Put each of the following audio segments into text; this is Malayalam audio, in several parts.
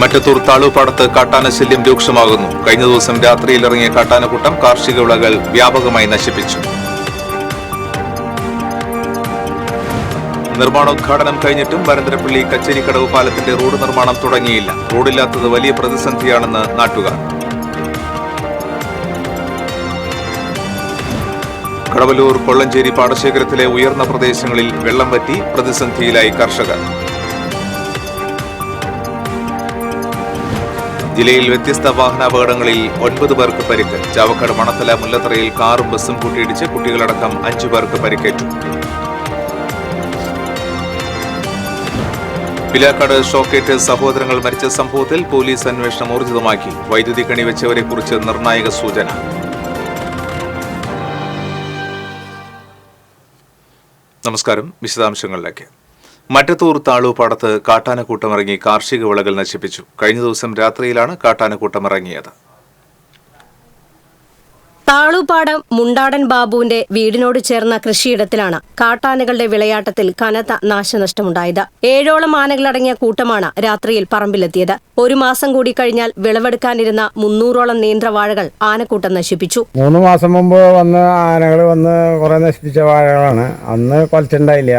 മറ്റത്തൂർ താളൂപ്പാടത്ത് കാട്ടാനശല്യം രൂക്ഷമാകുന്നു. കഴിഞ്ഞ ദിവസം രാത്രിയിൽ ഇറങ്ങിയ കാട്ടാനക്കൂട്ടം കാർഷിക വിളകൾ വ്യാപകമായി നശിപ്പിച്ചു. നിർമ്മാണോദ്ഘാടനം കഴിഞ്ഞിട്ടും വരന്തരപ്പള്ളി കച്ചേരിക്കടവ് പാലത്തിന്റെ റോഡ് നിർമ്മാണം തുടങ്ങിയില്ല. റോഡില്ലാത്തത് വലിയ പ്രതിസന്ധിയാണെന്ന് നാട്ടുകാർ. കടവല്ലൂർ കൊള്ളഞ്ചേരി പാടശേഖരത്തിലെ ഉയർന്ന പ്രദേശങ്ങളിൽ വെള്ളം വറ്റി പ്രതിസന്ധിയിലായി കർഷകർ. ജില്ലയിൽ വ്യത്യസ്ത വാഹനാപകടങ്ങളിൽ 9 പേർക്ക് പരിക്ക്. ചാവക്കാട് മണത്തല മുല്ലത്തറയിൽ കാറും ബസ്സും കൂട്ടിയിടിച്ച് കുട്ടികളടക്കം 5 പേർക്ക് പരിക്കേറ്റു. പിലാക്കാട് ഷോക്കേറ്റ് സഹോദരങ്ങൾ മരിച്ച സംഭവത്തിൽ പോലീസ് അന്വേഷണം ഊർജിതമാക്കി. വൈദ്യുതി കണി വെച്ചവരെക്കുറിച്ച് നിർണായക സൂചന. നമസ്കാരം. വിശദാംശങ്ങളിലേക്ക്. മറ്റത്തൂർ താളൂപ്പാടത്ത് കാട്ടാനക്കൂട്ടമിറങ്ങി കാർഷിക വിളകൾ നശിപ്പിച്ചു. കഴിഞ്ഞ ദിവസം രാത്രിയിലാണ് കാട്ടാനക്കൂട്ടമിറങ്ങിയത്. താളൂപ്പാടം മുണ്ടാടൻ ബാബുവിന്റെ വീടിനോട് ചേർന്ന കൃഷിയിടത്തിലാണ് കാട്ടാനകളുടെ വിളയാട്ടത്തിൽ കനത്ത നാശനഷ്ടമുണ്ടായത്. 7ഓളം ആനകളടങ്ങിയ കൂട്ടമാണ് രാത്രിയിൽ പറമ്പിലെത്തിയത്. 1 മാസം കൂടി കഴിഞ്ഞാൽ വിളവെടുക്കാനിരുന്ന 300ഓളം നേന്ത്രവാഴകൾ ആനക്കൂട്ടം നശിപ്പിച്ചു. 3 മാസം മുമ്പ് ആനകൾ വന്ന് കുറെ നശിപ്പിച്ച വാഴകളാണ്. അന്ന് കൊലച്ചുണ്ടായില്ല.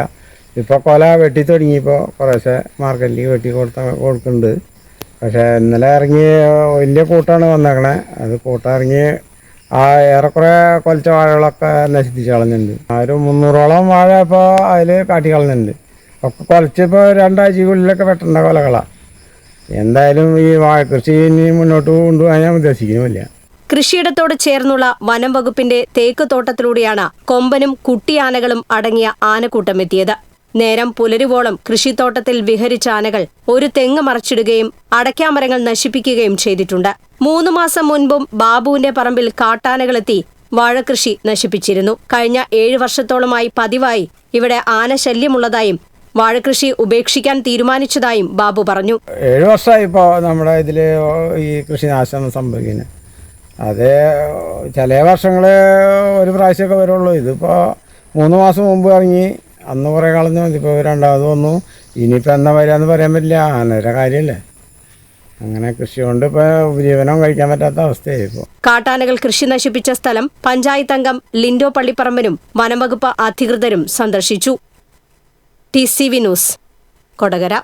ഇപ്പോൾ കൊല വെട്ടി തുടങ്ങിയപ്പോൾ കുറേശ്ശെ മാർക്കറ്റിൽ വെട്ടി കൊടുക്കുന്നുണ്ട്. പക്ഷേ ഇന്നലെ ഇറങ്ങി വലിയ കൂട്ടാണ് വന്നേക്കണേ. അത് കൂട്ടം ഇറങ്ങി ഏറെക്കുറെ കൊലച്ച വാഴകളൊക്കെ നശിപ്പിച്ച് കളഞ്ഞിട്ടുണ്ട്. ഒരു 300ഓളം വാഴ ഇപ്പോൾ അതിൽ കാട്ടി കളഞ്ഞിട്ടുണ്ട്. ഒക്കെ കൊലച്ചിപ്പോൾ 2 ആഴ്ചക്കുള്ളിലൊക്കെ വെട്ടേണ്ട കൊലകളാണ്. എന്തായാലും ഈ വാഴ കൃഷി ഇനി മുന്നോട്ട് കൊണ്ടുപോകാൻ ഞാൻ ഉദ്ദേശിക്കുന്നുമില്ല. കൃഷിയിടത്തോട് ചേർന്നുള്ള വനം വകുപ്പിന്റെ തേക്ക് തോട്ടത്തിലൂടെയാണ് കൊമ്പനും കുട്ടിയാനകളും അടങ്ങിയ ആനക്കൂട്ടം എത്തിയത്. നേരം പുലരുവോളം കൃഷിത്തോട്ടത്തിൽ വിഹരിച്ച ആനകൾ ഒരു തെങ്ങ് മറിച്ചിടുകയും അടയ്ക്കാമരങ്ങൾ നശിപ്പിക്കുകയും ചെയ്തിട്ടുണ്ട്. 3 മാസം മുൻപും ബാബുവിന്റെ പറമ്പിൽ കാട്ടാനകളെത്തി വാഴകൃഷി നശിപ്പിച്ചിരുന്നു. കഴിഞ്ഞ 7 വർഷത്തോളമായി പതിവായി ഇവിടെ ആനശല്യമുള്ളതായും വാഴകൃഷി ഉപേക്ഷിക്കാൻ തീരുമാനിച്ചതായും ബാബു പറഞ്ഞു. 7 വർഷമായി ഇപ്പോൾ നമ്മുടെ ഇതിൽ ഈ കൃഷിനാശം സംഭവിക്കുന്നത്. അത് ചില വർഷങ്ങൾ ഒരു പ്രാവശ്യമൊക്കെ വരുള്ളൂ. ഇതിപ്പോൾ 3 മാസം മുമ്പ് ഇറങ്ങി അന്ന് കുറേ കളഞ്ഞു. ഇതിപ്പോൾ 2ാമത് വന്നു. ഇനിയിപ്പോൾ എന്നാ വരികയെന്ന് പറയാൻ പറ്റില്ല. ആനയുടെ കാര്യമല്ലേ. അങ്ങനെ കൃഷി കൊണ്ട് ഇപ്പോൾ ഉപജീവനം കഴിക്കാൻ പറ്റാത്ത അവസ്ഥയായി. ഇപ്പോൾ കാട്ടാനകൾ കൃഷി നശിപ്പിച്ച സ്ഥലം പഞ്ചായത്ത് അംഗം ലിൻഡോ പള്ളിപ്പറമ്പനും വനംവകുപ്പ് അധികൃതരും സന്ദർശിച്ചു. TCV news, Kodakara.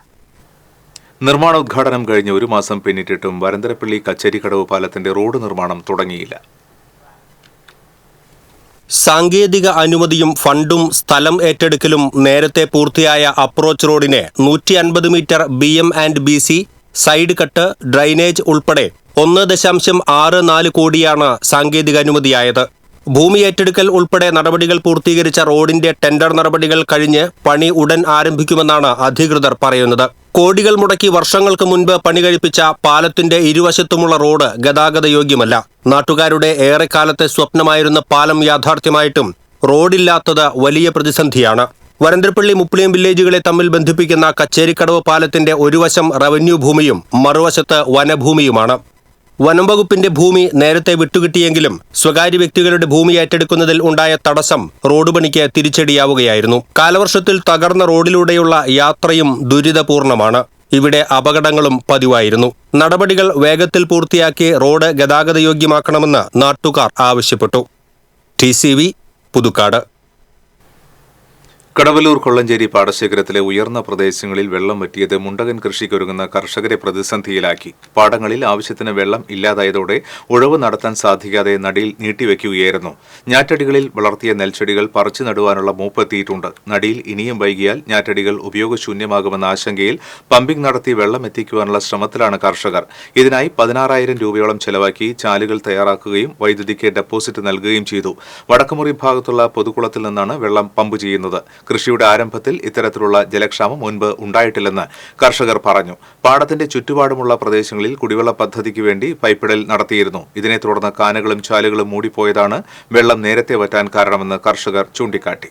നിർമ്മാണോദ്ഘാടനം കഴിഞ്ഞ് 1 മാസം പിന്നിട്ടിട്ടും വരന്തരപ്പള്ളി കച്ചേരിക്കടവ് പാലത്തിന്റെ റോഡ് നിർമ്മാണം തുടങ്ങിയില്ല. സാങ്കേതിക അനുമതിയും ഫണ്ടും സ്ഥലം ഏറ്റെടുക്കലും നേരത്തെ പൂർത്തിയായ അപ്രോച്ച് റോഡിന് 150 metre BM&BC side cut, drainage ഉൾപ്പെടെ 1.64 കോടിയാണ് സാങ്കേതിക അനുമതിയായത്. ഭൂമി ഏറ്റെടുക്കൽ ഉൾപ്പെടെ നടപടികൾ പൂർത്തീകരിച്ച റോഡിന്റെ ടെൻഡർ നടപടികൾ കഴിഞ്ഞ് പണി ഉടൻ ആരംഭിക്കുമെന്നാണ് അധികൃതർ പറയുന്നത്. കോടികൾ മുടക്കി വർഷങ്ങൾക്ക് മുൻപ് പണി കഴിപ്പിച്ച പാലത്തിന്റെ ഇരുവശത്തുമുള്ള റോഡ് ഗതാഗത യോഗ്യമല്ല. നാട്ടുകാരുടെ ഏറെക്കാലത്തെ സ്വപ്നമായിരുന്ന പാലം യാഥാർത്ഥ്യമായിട്ടും റോഡില്ലാത്തത് വലിയ പ്രതിസന്ധിയാണ്. വരന്തരപ്പള്ളി മുപ്ലിയം വില്ലേജുകളെ തമ്മിൽ ബന്ധിപ്പിക്കുന്ന കച്ചേരിക്കടവ് പാലത്തിന്റെ ഒരു വശം റവന്യൂ ഭൂമിയും മറുവശത്ത് വനഭൂമിയുമാണ്. വനം വകുപ്പിന്റെ ഭൂമി നേരത്തെ വിട്ടുകിട്ടിയെങ്കിലും സ്വകാര്യ വ്യക്തികളുടെ ഭൂമി ഏറ്റെടുക്കുന്നതിൽ ഉണ്ടായ തടസ്സം റോഡ് പണിക്ക് തിരിച്ചടിയാവുകയായിരുന്നു. കാലവർഷത്തിൽ തകർന്ന റോഡിലൂടെയുള്ള യാത്രയും ദുരിതപൂർണമാണ്. ഇവിടെ അപകടങ്ങളും പതിവായിരുന്നു. നടപടികൾ വേഗത്തിൽ പൂർത്തിയാക്കി റോഡ് ഗതാഗതയോഗ്യമാക്കണമെന്ന് നാട്ടുകാർ ആവശ്യപ്പെട്ടു. TCV, പുതുക്കാട്. കടവല്ലൂർ കൊള്ളഞ്ചേരി പാടശേഖരത്തിലെ ഉയർന്ന പ്രദേശങ്ങളിൽ വെള്ളം വറ്റിയത് മുണ്ടകൻ കൃഷിക്കൊരുങ്ങുന്ന കർഷകരെ പ്രതിസന്ധിയിലാക്കി. പാടങ്ങളിൽ ആവശ്യത്തിന് വെള്ളം ഇല്ലാതായതോടെ ഉഴവ് നടത്താൻ സാധിക്കാതെ നടിയിൽ നീട്ടിവെക്കുകയായിരുന്നു. ഞാറ്റടികളിൽ വളർത്തിയ നെൽച്ചെടികൾ പറിച്ചു നടുവാനുള്ള മൂപ്പെത്തിയിട്ടുണ്ട്. നടിയിൽ ഇനിയും വൈകിയാൽ ഞാറ്റടികൾ ഉപയോഗശൂന്യമാകുമെന്ന ആശങ്കയിൽ പമ്പിംഗ് നടത്തി വെള്ളം എത്തിക്കുവാനുള്ള ശ്രമത്തിലാണ് കർഷകർ. ഇതിനായി 16,000 രൂപയോളം ചെലവാക്കി ചാലുകൾ തയ്യാറാക്കുകയും വൈദ്യുതിക്ക് ഡെപ്പോസിറ്റ് നൽകുകയും ചെയ്തു. വടക്കുമുറി ഭാഗത്തുള്ള പൊതുകുളത്തിൽ നിന്നാണ് വെള്ളം പമ്പ് ചെയ്യുന്നത്. കൃഷിയുടെ ആരംഭത്തിൽ ഇത്തരത്തിലുള്ള ജലക്ഷാമം മുൻപ് ഉണ്ടായിട്ടില്ലെന്ന് കർഷകർ പറഞ്ഞു. പാടത്തിന്റെ ചുറ്റുപാടുമുള്ള പ്രദേശങ്ങളിൽ കുടിവെള്ള പദ്ധതിക്ക് വേണ്ടി പൈപ്പിടൽ നടത്തിയിരുന്നു. ഇതിനെ തുടർന്ന് കാനകളും ചാലുകളും മൂടിപ്പോയതാണ് വെള്ളം നേരത്തെ വറ്റാൻ കാരണമെന്ന് കർഷകർ ചൂണ്ടിക്കാട്ടി.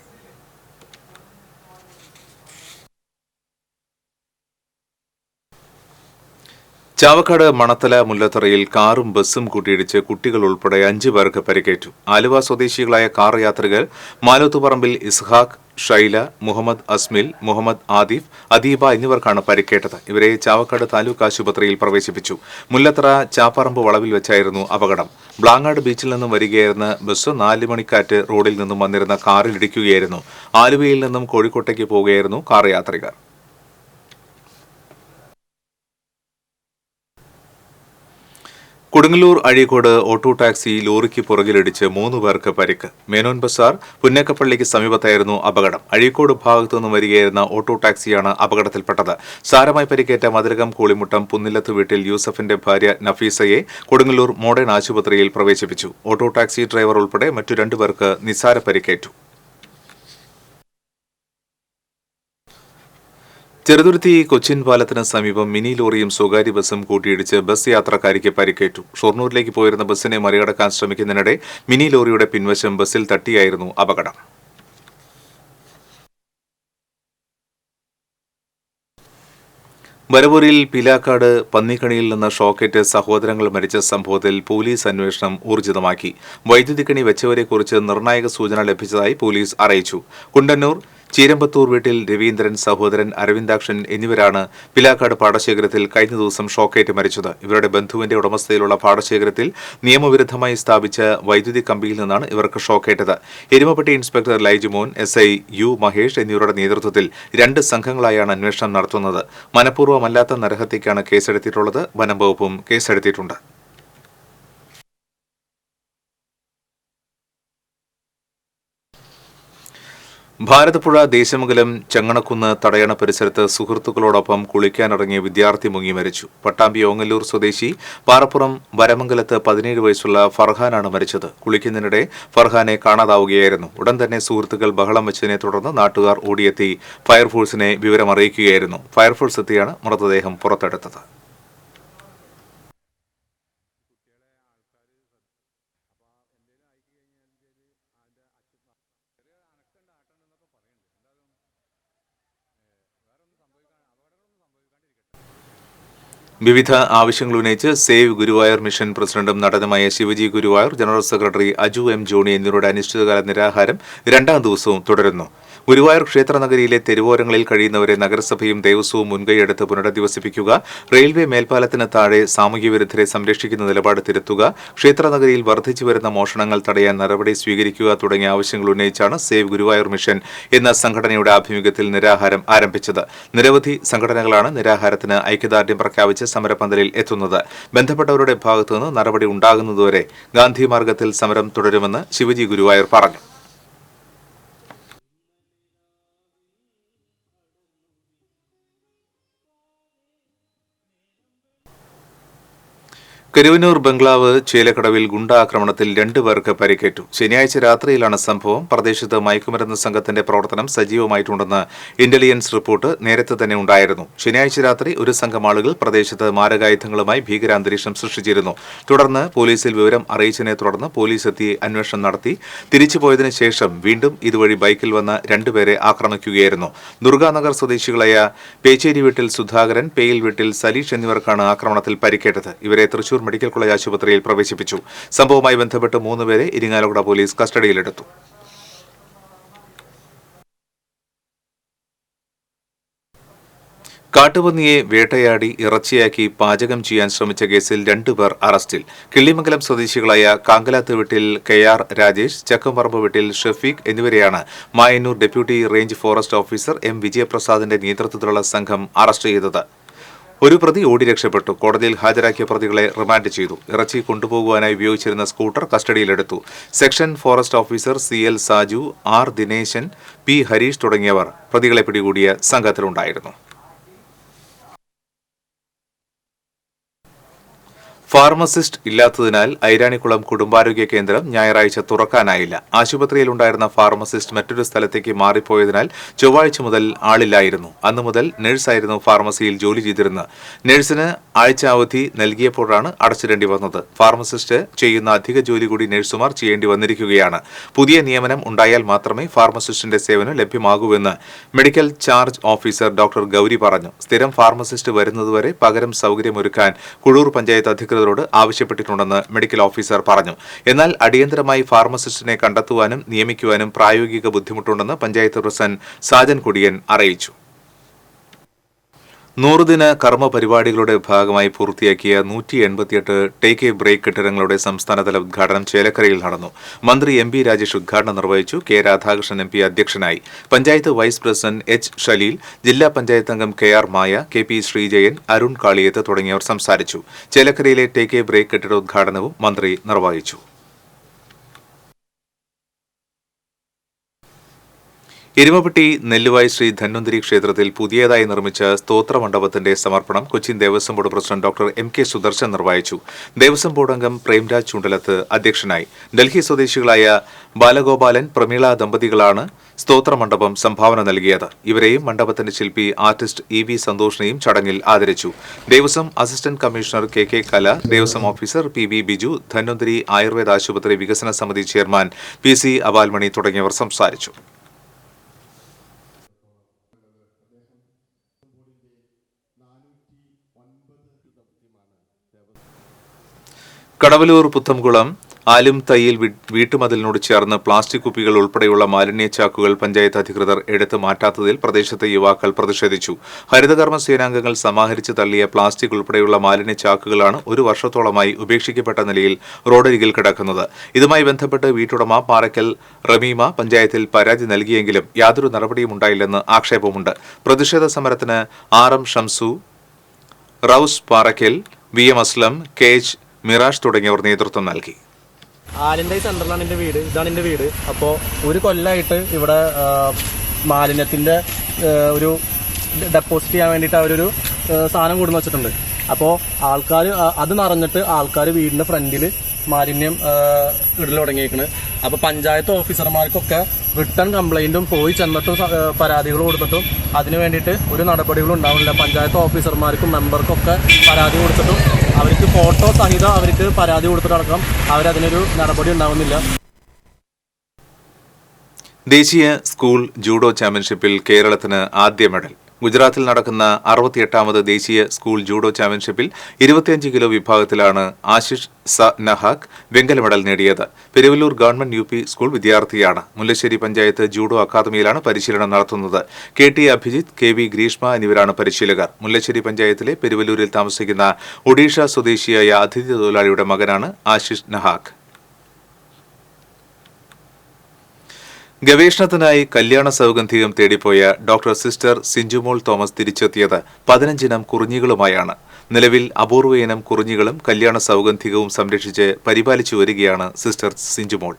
ചാവക്കാട് മണത്തല മുല്ലത്തറയിൽ കാറും ബസ്സും കൂട്ടിയിടിച്ച് കുട്ടികൾ ഉൾപ്പെടെ 5 പേർക്ക് പരിക്കേറ്റു. ആലുവ സ്വദേശികളായ കാർ യാത്രികർ മാലോത്തുപറമ്പിൽ ഇസ്ഹാഖ്, ഷൈല, മുഹമ്മദ് അസ്മിൽ, മുഹമ്മദ് ആദിഫ്, അദീബ എന്നിവർക്കാണ് പരിക്കേറ്റത്. ഇവരെ ചാവക്കാട് താലൂക്ക് ആശുപത്രിയിൽ പ്രവേശിപ്പിച്ചു. മുല്ലത്തറ ചാപ്പറമ്പ് വളവിൽ വെച്ചായിരുന്നു അപകടം. ബ്ലാങ്ങാട് ബീച്ചിൽ നിന്നും വരികയായിരുന്ന ബസ് 4 മണിക്കാറ്റ് റോഡിൽ നിന്നും വന്നിരുന്ന കാറിൽ ഇടിക്കുകയായിരുന്നു. ആലുവയിൽ നിന്നും കോഴിക്കോട്ടേക്ക് പോവുകയായിരുന്നു കാർ യാത്രികർ. കൊടുങ്ങല്ലൂർ അഴീക്കോട് ഓട്ടോ ടാക്സി ലോറിക്ക് പുറകിലിടിച്ച് 3 പേർക്ക് പരിക്ക്. മേനോൻ ബസാർ പുന്നക്കപ്പള്ളിക്ക് സമീപത്തായിരുന്നു അപകടം. അഴീക്കോട് ഭാഗത്തു നിന്നും വരികയായിരുന്ന ഓട്ടോ ടാക്സിയാണ് അപകടത്തിൽപ്പെട്ടത്. സാരമായി പരിക്കേറ്റ മതിലകം കൂളിമുട്ടം പുന്നില്ലത്ത് വീട്ടിൽ യൂസഫിന്റെ ഭാര്യ നഫീസയെ കൊടുങ്ങല്ലൂർ മോഡേൺ ആശുപത്രിയിൽ പ്രവേശിപ്പിച്ചു. ഓട്ടോ ടാക്സി ഡ്രൈവർ ഉൾപ്പെടെ മറ്റു 2 പേർക്ക് നിസ്സാര പരിക്കേറ്റു. ചെറുതുരുത്തി കൊച്ചിൻ പാലത്തിന് സമീപം മിനി ലോറിയും സ്വകാര്യ ബസും കൂട്ടിയിടിച്ച് ബസ് യാത്രക്കാരിക്ക് പരിക്കേറ്റു. ഷൊർണൂരിലേക്ക് പോയിരുന്ന ബസ്സിനെ മറികടക്കാൻ ശ്രമിക്കുന്നതിനിടെ മിനി ലോറിയുടെ പിൻവശം ബസ്സിൽ തട്ടിയായിരുന്നു അപകടം. വരവൂരിൽ പിലാക്കാട് പന്നിക്കണിയിൽ നിന്ന് ഷോക്കേറ്റ് സഹോദരങ്ങൾ മരിച്ച സംഭവത്തിൽ പോലീസ് അന്വേഷണം ഊർജിതമാക്കി. വൈദ്യുതിക്കണി വെച്ചവരെക്കുറിച്ച് നിർണായക സൂചന ലഭിച്ചതായി പോലീസ് അറിയിച്ചു. കുണ്ടന്നൂർ ചീരമ്പത്തൂർ വീട്ടിൽ രവീന്ദ്രൻ, സഹോദരൻ അരവിന്ദാക്ഷൻ എന്നിവരാണ് പിലാക്കാട് പാടശേഖരത്തിൽ കഴിഞ്ഞ ദിവസം ഷോക്കേറ്റ് മരിച്ചത്. ഇവരുടെ ബന്ധുവിന്റെ ഉടമസ്ഥയിലുള്ള പാടശേഖരത്തിൽ നിയമവിരുദ്ധമായി സ്ഥാപിച്ച വൈദ്യുതി കമ്പിയിൽ നിന്നാണ് ഇവർക്ക് ഷോക്കേറ്റത്. Erumapetty inspector Laijumon, SI U Mahesh എന്നിവരുടെ നേതൃത്വത്തിൽ 2 സംഘങ്ങളായാണ് അന്വേഷണം നടത്തുന്നത്. മനഃപൂർവ്വമല്ലാത്ത നരഹത്യക്കാണ് കേസെടുത്തിട്ടുള്ളത്. വനം വകുപ്പും കേസെടുത്തിട്ടുണ്ട്. ഭാരതപ്പുഴ ദേശമംഗലം ചങ്ങണക്കുന്ന് തടയണ പരിസരത്ത് സുഹൃത്തുക്കളോടൊപ്പം കുളിക്കാനിറങ്ങിയ വിദ്യാർത്ഥി മുങ്ങി മരിച്ചു. പട്ടാമ്പി ഓങ്ങല്ലൂർ സ്വദേശി പാറപ്പുറം വരമംഗലത്ത് 17 വയസ്സുള്ള ഫർഹാനാണ് മരിച്ചത്. കുളിക്കുന്നതിനിടെ ഫർഹാനെ കാണാതാവുകയായിരുന്നു. ഉടൻ തന്നെ സുഹൃത്തുക്കൾ ബഹളം വെച്ചതിനെ തുടർന്ന് നാട്ടുകാർ ഓടിയെത്തി ഫയർഫോഴ്സിനെ വിവരമറിയിക്കുകയായിരുന്നു. ഫയർഫോഴ്സ് എത്തിയാണ് മൃതദേഹം പുറത്തെടുത്തത്. വിവിധ ആവശ്യങ്ങൾ ഉന്നയിച്ച് സേവ് ഗുരുവായൂർ മിഷൻ പ്രസിഡന്റും നടനുമായ Shivaji Guruvayur, general secretary Aju M Johny എന്നിവരുടെ അനിശ്ചിതകാല നിരാഹാരം 2ാം ദിവസവും തുടരുന്നു. ഗുരുവായൂർ ക്ഷേത്രനഗരിയിലെ തെരുവോരങ്ങളിൽ കഴിയുന്നവരെ നഗരസഭയും ദേവസ്വവും മുൻകൈയെടുത്ത് പുനരധിവസിപ്പിക്കുക, റെയിൽവേ മേൽപ്പാലത്തിന് താഴെ സാമൂഹ്യവിരുദ്ധരെ സംരക്ഷിക്കുന്ന നിലപാട് തിരുത്തുക, ക്ഷേത്രനഗരിയിൽ വർദ്ധിച്ചുവരുന്ന മോഷണങ്ങൾ തടയാൻ നടപടി സ്വീകരിക്കുക തുടങ്ങിയ ആവശ്യങ്ങൾ ഉന്നയിച്ചാണ് സേവ് ഗുരുവായൂർ മിഷൻ എന്ന സംഘടനയുടെ ആഭിമുഖ്യത്തിൽ നിരാഹാരം ആരംഭിച്ചത്. നിരവധി സംഘടനകളാണ് നിരാഹാരത്തിന് ഐക്യദാർഢ്യം പ്രഖ്യാപിച്ച് സമരപന്തലിൽ എത്തുന്നത്. ബന്ധപ്പെട്ടവരുടെ ഭാഗത്തുനിന്ന് നടപടി ഉണ്ടാകുന്നതുവരെ ഗാന്ധി മാർഗത്തിൽ സമരം തുടരുമെന്ന് ശിവജി ഗുരുവായൂർ പറഞ്ഞു. കരുവന്നൂർ ബംഗ്ലാവ് ചേലക്കടവിൽ ഗുണ്ടാക്രമണത്തിൽ 2 പേർക്ക് പരിക്കേറ്റു. ശനിയാഴ്ച രാത്രിയിലാണ് സംഭവം. പ്രദേശത്ത് മയക്കുമരുന്ന് സംഘത്തിന്റെ പ്രവർത്തനം സജീവമായിട്ടുണ്ടെന്ന് ഇന്റലിജൻസ് റിപ്പോർട്ട് നേരത്തെ തന്നെ ഉണ്ടായിരുന്നു. ശനിയാഴ്ച രാത്രി ഒരു സംഘം ആളുകൾ പ്രദേശത്ത് മാരകായുധങ്ങളുമായി ഭീകരാന്തരീക്ഷം സൃഷ്ടിച്ചിരുന്നു. തുടർന്ന് പോലീസിൽ വിവരം അറിയിച്ചതിനെ തുടർന്ന് പോലീസ് എത്തി അന്വേഷണം നടത്തി. തിരിച്ചുപോയതിനു ശേഷം വീണ്ടും ഇതുവഴി ബൈക്കിൽ വന്ന 2 പേരെ ആക്രമിക്കുകയായിരുന്നു. ദുർഗാനഗർ സ്വദേശികളായ പേച്ചേരി വീട്ടിൽ സുധാകരൻ, പേയിൽ വീട്ടിൽ സലീഷ് എന്നിവർക്കാണ് ആക്രമണത്തിൽ പരിക്കേറ്റത്. ഇവരെ തൃശൂർ മെഡിക്കൽ കോളേജ് ആശുപത്രിയിൽ പ്രവേശിപ്പിച്ചു. സംഭവവുമായി ബന്ധപ്പെട്ട് 3 പേരെ ഇരിങ്ങാലക്കുട പോലീസ് കസ്റ്റഡിയിലെടുത്തു. കാട്ടുപന്നിയെ വേട്ടയാടി ഇറച്ചിയാക്കി പാചകം ചെയ്യാൻ ശ്രമിച്ച കേസിൽ 2 പേർ അറസ്റ്റിൽ. കിള്ളിമംഗലം സ്വദേശികളായ കാങ്കലാത്ത് വീട്ടിൽ KR രാജേഷ്, ചക്കമ്പറമ്പ് വീട്ടിൽ ഷഫീഖ് എന്നിവരെയാണ് Mayannur deputy range forest officer M വിജയപ്രസാദിന്റെ നേതൃത്വത്തിലുള്ള സംഘം അറസ്റ്റ് ചെയ്തത്. ഒരു പ്രതി ഓടി രക്ഷപ്പെട്ടു. കോടതിയിൽ ഹാജരാക്കിയ പ്രതികളെ റിമാൻഡ് ചെയ്തു. ഇറച്ചി കൊണ്ടുപോകുവാനായി ഉപയോഗിച്ചിരുന്ന സ്കൂട്ടർ കസ്റ്റഡിയിലെടുത്തു. Section forest officer CL Saju, R Dineshan, P Harish തുടങ്ങിയവർ പ്രതികളെ പിടികൂടിയ സംഘത്തിലുണ്ടായിരുന്നു. ഫാർമസിസ്റ്റ് ഇല്ലാത്തതിനാൽ ഐരാണിക്കുളം കുടുംബാരോഗ്യ കേന്ദ്രം ഞായറാഴ്ച തുറക്കാനായില്ല. ആശുപത്രിയിലുണ്ടായിരുന്ന ഫാർമസിസ്റ്റ് മറ്റൊരു സ്ഥലത്തേക്ക് മാറിപ്പോയതിനാൽ ചൊവ്വാഴ്ച മുതൽ ആളില്ലായിരുന്നു. അന്നു മുതൽ നഴ്സായിരുന്നു ഫാർമസിയിൽ ജോലി ചെയ്തിരുന്നത്. നഴ്സിന് ആഴ്ച അവധി നൽകിയപ്പോഴാണ് അടച്ചിടേണ്ടി വന്നത്. ഫാർമസിസ്റ്റ് ചെയ്യുന്ന അധിക ജോലി കൂടി നഴ്സുമാർ ചെയ്യേണ്ടി വന്നിരിക്കുകയാണ്. പുതിയ നിയമനം ഉണ്ടായാൽ മാത്രമേ ഫാർമസിസ്റ്റിന്റെ സേവനം ലഭ്യമാകൂവെന്ന് medical charge officer doctor Gauri പറഞ്ഞു. സ്ഥിരം ഫാർമസിസ്റ്റ് വരുന്നതുവരെ പകരം സൌകര്യമൊരുക്കാൻ കുഴൂർ പഞ്ചായത്ത് അധികൃതരോട് ആവശ്യപ്പെട്ടിട്ടുണ്ടെന്ന് മെഡിക്കൽ ഓഫീസർ പറഞ്ഞു. എന്നാൽ അടിയന്തരമായി ഫാർമസിസ്റ്റിനെ കണ്ടെത്തുവാനും നിയമിക്കുവാനും പ്രായോഗിക ബുദ്ധിമുട്ടുണ്ടെന്ന് പഞ്ചായത്ത് പ്രസിഡന്റ് സാജൻ കൊടിയൻ അറിയിച്ചു. 100 ദിന കർമ്മ പരിപാടികളുടെ ഭാഗമായി പൂർത്തിയാക്കിയ 188 ടേക്ക് എ ബ്രേക്ക് കെട്ടിടങ്ങളുടെ സംസ്ഥാനതല ഉദ്ഘാടനം ചേലക്കരയിൽ നടന്നു. മന്ത്രി എം പി രാജേഷ് ഉദ്ഘാടനം നിർവഹിച്ചു. കെ രാധാകൃഷ്ണൻ എം പി അധ്യക്ഷനായി. Panchayat vice president H Shaleel, ജില്ലാ പഞ്ചായത്ത് അംഗം K R Maya, K P Sreejayan, Arun Kaliyath തുടങ്ങിയവർ സംസാരിച്ചു. ചേലക്കരയിലെ ടേക്ക് എ ബ്രേക്ക് കെട്ടിട ഉദ്ഘാടനവും മന്ത്രി നിർവഹിച്ചു. എരുമപ്പെട്ടി നെല്ലുവായ് ശ്രീ ധന്വന്തരി ക്ഷേത്രത്തിൽ പുതിയതായി നിർമ്മിച്ച സ്തോത്ര മണ്ഡപത്തിന്റെ സമർപ്പണം Cochin Devaswom board president doctor M K Sudarshan നിർവഹിച്ചു. ദേവസ്വം ബോർഡ് അംഗം പ്രേംരാജ് ചുണ്ടലത്ത് അധ്യക്ഷനായി. ഡൽഹി സ്വദേശികളായ ബാലഗോപാലൻ, പ്രമീള ദമ്പതികളാണ് സ്തോത്ര മണ്ഡപം സംഭാവന നൽകിയത്. ഇവരെയും മണ്ഡപത്തിന്റെ ശില്പി ആർട്ടിസ്റ്റ് ഇ വി സന്തോഷിനെയും ചടങ്ങിൽ ആദരിച്ചു. Devaswom assistant commissioner K K Kala, devaswom officer P V Biju, Dhanwantari Ayurveda ആശുപത്രി വികസന സമിതി ചെയർമാൻ പി സി അവാൽമണി തുടങ്ങിയവർ സംസാരിച്ചു. കടവലൂർ പുത്തംകുളം ആലും തയ്യിൽ വീട്ടുമതിലിനോട് ചേർന്ന് പ്ലാസ്റ്റിക് കുപ്പികൾ ഉൾപ്പെടെയുള്ള മാലിന്യ ചാക്കുകൾ പഞ്ചായത്ത് അധികൃതർ എടുത്തു മാറ്റാത്തതിൽ പ്രദേശത്തെ യുവാക്കൾ പ്രതിഷേധിച്ചു. ഹരിതകർമ്മ സേനാംഗങ്ങൾ സമാഹരിച്ച് തള്ളിയ പ്ലാസ്റ്റിക് ഉൾപ്പെടെയുള്ള മാലിന്യ ചാക്കുകളാണ് ഒരു വർഷത്തോളമായി ഉപേക്ഷിക്കപ്പെട്ട നിലയിൽ റോഡരികിൽ കിടക്കുന്നത്. ഇതുമായി ബന്ധപ്പെട്ട് വീട്ടുടമ പാറയ്ക്കൽ റമീമ പഞ്ചായത്തിൽ പരാതി നൽകിയെങ്കിലും യാതൊരു നടപടിയും ഉണ്ടായില്ലെന്ന് ആക്ഷേപമുണ്ട്. പ്രതിഷേധ സമരത്തിന് R M Shamsu, Rouse Parakkal, V M Aslam, K H Mirash തുടങ്ങിയവർ നേതൃത്വം നൽകി. ആലിൻ്റെ സെന്ററിലാണ് എൻ്റെ വീട്. ഇതാണ് എൻ്റെ വീട്. അപ്പോൾ ഒരു കൊല്ലമായിട്ട് ഇവിടെ മാലിന്യത്തിൻ്റെ ഒരു ഡെപ്പോസിറ്റ് ചെയ്യാൻ വേണ്ടിയിട്ട് അവരൊരു സാധനം കൊണ്ടുവന്ന് വെച്ചിട്ടുണ്ട്. അപ്പോൾ ആൾക്കാർ അത് നിറഞ്ഞിട്ട് ആൾക്കാർ വീടിൻ്റെ ഫ്രണ്ടിൽ മാലിന്യം ഇടൽ തുടങ്ങിയേക്കണ്. അപ്പോൾ പഞ്ചായത്ത് ഓഫീസർമാർക്കൊക്കെ റിട്ടേൺ കംപ്ലൈൻറ്റും പോയി ചെന്നിട്ടും പരാതികൾ കൊടുത്തിട്ടും അതിന് വേണ്ടിയിട്ട് ഒരു നടപടികളും ഉണ്ടാവില്ല. പഞ്ചായത്ത് ഓഫീസർമാർക്കും മെമ്പർക്കൊക്കെ പരാതി കൊടുത്തിട്ടും അവർക്ക് ഫോട്ടോ സഹിതം അവർക്ക് പരാതി കൊടുത്തിട്ടടക്കം അവരതിനൊരു നടപടി ഉണ്ടാവുന്നില്ല. ദേശീയ സ്കൂൾ ജൂഡോ ചാമ്പ്യൻഷിപ്പിൽ കേരളത്തിന് ആദ്യ മെഡൽ. ഗുജറാത്തിൽ നടക്കുന്ന 68ാമത് ദേശീയ സ്കൂൾ ജൂഡോ ചാമ്പ്യൻഷിപ്പിൽ 25 കിലോ വിഭാഗത്തിലാണ് ആശിഷ് നഹാക് വെങ്കല മെഡൽ നേടിയത്. പെരുവല്ലൂർ ഗവൺമെന്റ് UP സ്കൂൾ വിദ്യാർത്ഥിയാണ്. മുല്ലശ്ശേരി പഞ്ചായത്ത് ജൂഡോ അക്കാദമിയിലാണ് പരിശീലനം നടത്തുന്നത്. KT അഭിജിത്ത്, KV ഗ്രീഷ്മ എന്നിവരാണ് പരിശീലകർ. മുല്ലശ്ശേരി പഞ്ചായത്തിലെ പെരുവല്ലൂരിൽ താമസിക്കുന്ന ഒഡീഷ സ്വദേശിയായ അതിഥി തൊഴിലാളിയുടെ മകനാണ് ആശിഷ് നഹാക്. ഗവേഷണത്തിനായി കല്യാണ സൗഗന്ധികം തേടിപ്പോയ ഡോക്ടർ സിസ്റ്റർ സിഞ്ചുമോൾ തോമസ് തിരിച്ചെത്തിയത് 15 ഇനം കുറിഞ്ഞികളുമായാണ്. നിലവിൽ അപൂർവ ഇനം കുറിഞ്ഞികളും കല്യാണ സൗഗന്ധികവും സംരക്ഷിച്ച് പരിപാലിച്ചു വരികയാണ് സിസ്റ്റർ സിഞ്ചുമോൾ.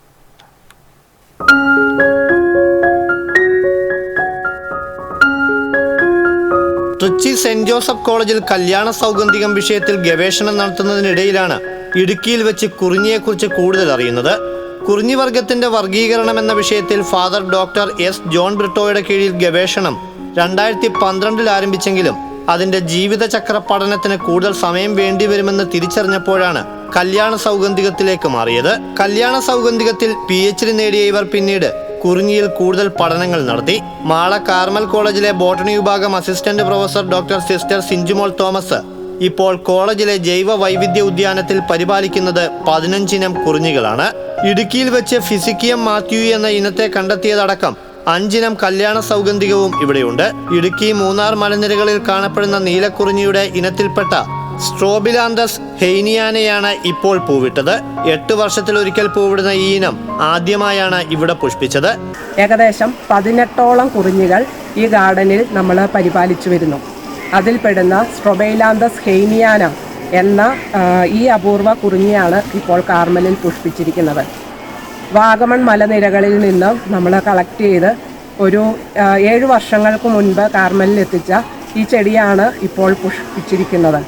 ട്രിച്ചി സെന്റ് ജോസഫ് കോളേജിൽ കല്യാണ സൗഗന്ധികം വിഷയത്തിൽ ഗവേഷണം നടത്തുന്നതിനിടയിലാണ് ഇടുക്കിയിൽ വെച്ച് കുറിഞ്ഞിയെക്കുറിച്ച് കൂടുതൽ അറിയുന്നത്. കുറിഞ്ഞിവർഗത്തിന്റെ വർഗീകരണം എന്ന വിഷയത്തിൽ ഫാദർ ഡോക്ടർ എസ് ജോൺ ബ്രിട്ടോയുടെ കീഴിൽ ഗവേഷണം 2012 ആരംഭിച്ചെങ്കിലും അതിന്റെ ജീവിതചക്ര പഠനത്തിന് കൂടുതൽ സമയം വേണ്ടിവരുമെന്ന് തിരിച്ചറിഞ്ഞപ്പോഴാണ് കല്യാണ സൗഗന്ധികത്തിലേക്ക് മാറിയത്. കല്യാണ സൗഗന്ധികത്തിൽ PhD നേടിയ ഇവർ പിന്നീട് കുറിഞ്ഞിയിൽ കൂടുതൽ പഠനങ്ങൾ നടത്തി. മാള കാർമൽ കോളേജിലെ ബോട്ടണി വിഭാഗം assistant professor doctor sister Sinchumol Thomas ഇപ്പോൾ കോളേജിലെ ജൈവ വൈവിധ്യ ഉദ്യാനത്തിൽ പരിപാലിക്കുന്നത് 15 ഇനം കുറിഞ്ഞികളാണ്. ഇടുക്കിയിൽ വെച്ച് ഫിസിക്കിയം മാത്യു എന്ന ഇനത്തെ കണ്ടെത്തിയതടക്കം 5 ഇനം കല്യാണ സൗഗന്ധികവും ഇവിടെയുണ്ട്. ഇടുക്കി മൂന്നാർ മലനിരകളിൽ കാണപ്പെടുന്ന നീലക്കുറിഞ്ഞിയുടെ ഇനത്തിൽപ്പെട്ട സ്ട്രോബിലാന്തസ് ഹെയ്നിയാനെയാണ് ഇപ്പോൾ പൂവിട്ടത്. 8 വർഷത്തിലൊരിക്കൽ പൂവിടുന്ന ഈ ഇനം ആദ്യമായാണ് ഇവിടെ പുഷ്പിച്ചത്. ഏകദേശം 18ഓളം കുറിഞ്ഞികൾ ഈ ഗാർഡനിൽ നമ്മൾ പരിപാലിച്ചു വരുന്നു. അതിൽപ്പെടുന്ന സ്ട്രോബിലാന്തസ് ഹെയ്നിയാന എന്ന ഈ അപൂർവ കുറിഞ്ഞിയാണ് ഇപ്പോൾ കാർമലിൽ പുഷ്പിച്ചിരിക്കുന്നത്. വാഗമൺ മലനിരകളിൽ നിന്ന് നമ്മൾ കളക്ട് ചെയ്ത് ഒരു 7 വർഷങ്ങൾക്ക് മുൻപ് കാർമലിൽ എത്തിച്ച ഈ ചെടിയാണ് ഇപ്പോൾ പുഷ്പിച്ചിരിക്കുന്നത്.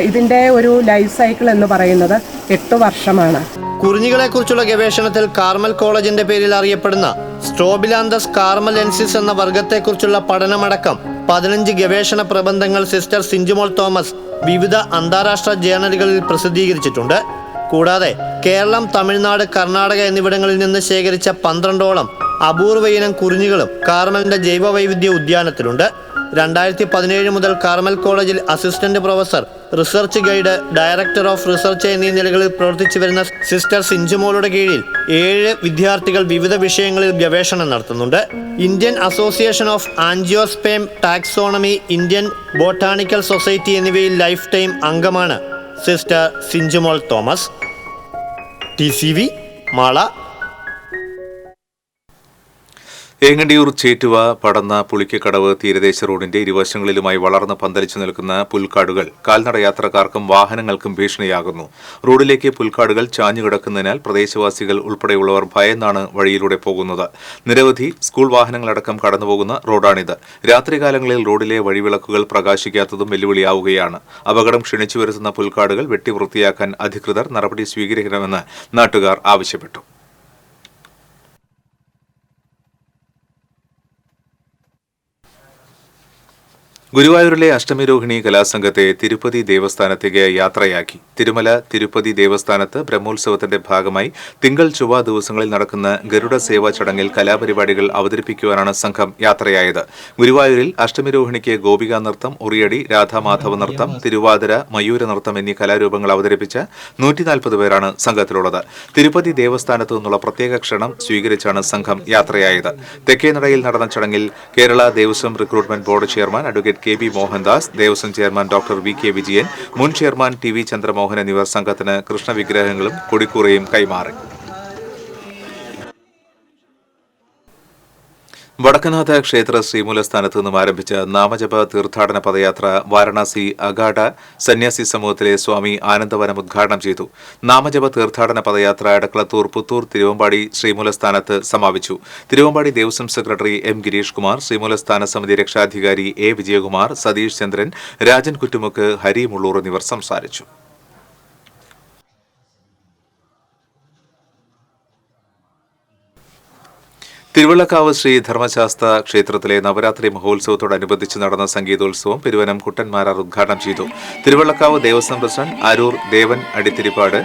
ഇതിൻ്റെ ഒരു ലൈഫ് സൈക്കിൾ എന്ന് പറയുന്നത് 8 വർഷമാണ്. കുറിഞ്ഞികളെ കുറിച്ചുള്ള ഗവേഷണത്തിൽ കാർമൽ കോളേജിന്റെ പേരിൽ അറിയപ്പെടുന്ന സ്ട്രോബിലാന്തസ് കാർമലെൻസിസ് എന്ന വർഗത്തെക്കുറിച്ചുള്ള പഠനമടക്കം 15 ഗവേഷണ പ്രബന്ധങ്ങൾ സിസ്റ്റർ സിഞ്ചുമോൾ തോമസ് വിവിധ അന്താരാഷ്ട്ര ജേർണലുകളിൽ പ്രസിദ്ധീകരിച്ചിട്ടുണ്ട്. കൂടാതെ കേരളം, തമിഴ്നാട്, കർണാടക എന്നിവിടങ്ങളിൽ നിന്ന് ശേഖരിച്ച 12ഓളം അപൂർവ ഇനം കുറിഞ്ഞികളും കാർമലിന്റെ ജൈവവൈവിധ്യ ഉദ്യാനത്തിലുണ്ട്. 2017 മുതൽ കാർമൽ കോളേജിൽ assistant professor, research guide, director of research എന്നീ നിലകളിൽ പ്രവർത്തിച്ചു വരുന്ന സിസ്റ്റർ സിഞ്ചുമോളുടെ കീഴിൽ 7 വിദ്യാർത്ഥികൾ വിവിധ വിഷയങ്ങളിൽ ഗവേഷണം നടത്തുന്നുണ്ട്. Indian association of angiosperm, taxonomy, Indian botanical society എന്നിവയിൽ ലൈഫ് ടൈം അംഗമാണ് sister Sinchumol Thomas. TCV Mala. Engandiyur Chettuva Padanna Pulikkakadavu തീരദേശ റോഡിന്റെ ഇരുവശങ്ങളിലുമായി വളർന്ന് പന്തലിച്ചു നിൽക്കുന്ന പുൽക്കാടുകൾ കാൽനട യാത്രക്കാർക്കും വാഹനങ്ങൾക്കും ഭീഷണിയാകുന്നു. റോഡിലേക്ക് പുൽക്കാടുകൾ ചാഞ്ഞുകിടക്കുന്നതിനാൽ പ്രദേശവാസികൾ ഉൾപ്പെടെയുള്ളവർ ഭയന്നാണ് വഴിയിലൂടെ പോകുന്നത്. നിരവധി സ്കൂൾ വാഹനങ്ങളടക്കം കടന്നുപോകുന്ന റോഡാണിത്. രാത്രികാലങ്ങളിൽ റോഡിലെ വഴിവിളക്കുകൾ പ്രകാശിക്കാത്തതും വെല്ലുവിളിയാവുകയാണ്. അപകടം ക്ഷണിച്ചു വരുത്തുന്ന പുൽക്കാടുകൾ വെട്ടിവൃത്തിയാക്കാൻ അധികൃതർ നടപടി സ്വീകരിക്കണമെന്ന് നാട്ടുകാർ ആവശ്യപ്പെട്ടു. ഗുരുവായൂരിലെ അഷ്ടമിരോഹിണി കലാസംഘത്തെ തിരുപ്പതി ദേവസ്ഥാനത്തേക്ക് യാത്രയാക്കി. തിരുമല തിരുപ്പതി ദേവസ്ഥാനത്ത് ബ്രഹ്മോത്സവത്തിന്റെ ഭാഗമായി തിങ്കൾ ചൊവ്വ ദിവസങ്ങളിൽ നടക്കുന്ന ഗരുഡ സേവാ ചടങ്ങിൽ കലാപരിപാടികൾ അവതരിപ്പിക്കുവാനാണ് സംഘം യാത്രയായത്. ഗുരുവായൂരിൽ അഷ്ടമിരോഹിണിക്ക് ഗോപികാ നൃത്തം, ഉറിയടി, രാധാമാധവ നൃത്തം, തിരുവാതിര, മയൂര നൃത്തം എന്നീ കലാരൂപങ്ങൾ അവതരിപ്പിച്ച 140 പേരാണ് സംഘത്തിലുള്ളത്. തിരുപ്പതി ദേവസ്ഥാനത്തു നിന്നുള്ള പ്രത്യേക ക്ഷണം സ്വീകരിച്ചാണ് സംഘം യാത്രയായത്. തെക്കേനടയിൽ നടന്ന ചടങ്ങിൽ Kerala Devaswom recruitment board chairman advocate KB Mohandas, Devaswom chairman doctor VK Vijayan, മുൻ ചെയർമാൻ TV ചന്ദ്രമോഹൻ എന്നിവർ സംഘത്തിന് കൃഷ്ണവിഗ്രഹങ്ങളും കൊടിക്കൂറയും കൈമാറി. വടക്കനാഥ ക്ഷേത്ര ശ്രീമൂലസ്ഥാനത്ത് നിന്നും ആരംഭിച്ച നാമജപ തീർത്ഥാടന പദയാത്ര വാരണാസി അഗാഡ സന്യാസി സമൂഹത്തിലെ സ്വാമി ആനന്ദവനം ഉദ്ഘാടനം ചെയ്തു. നാമജപ തീർത്ഥാടന പദയാത്ര എടക്കളത്തൂർ, പുത്തൂർ, തിരുവമ്പാടി ശ്രീമൂലസ്ഥാനത്ത് സമാപിച്ചു. തിരുവമ്പാടി ദേവസ്വം സെക്രട്ടറി M ഗിരീഷ് കുമാർ, ശ്രീമൂലസ്ഥാന സമിതി രക്ഷാധികാരി A വിജയകുമാർ, സതീഷ് ചന്ദ്രൻ, രാജൻ കുറ്റുമുക്ക്, ഹരി മുള്ളൂർ എന്നിവർ സംസാരിച്ചു. തിരുവള്ളക്കാവ് ശ്രീ ധർമ്മശാസ്ത്ര ക്ഷേത്രത്തിലെ നവരാത്രി മഹോത്സവത്തോടനുബന്ധിച്ച് നടന്ന സംഗീതോത്സവം പെരുവനം കുട്ടന്മാരാർ ഉദ്ഘാടനം ചെയ്തു. തിരുവള്ളക്കാവ് ദേവസ്വം പ്രസിഡന്റ് അരൂർ ദേവൻ അടിത്തിരിപ്പാട്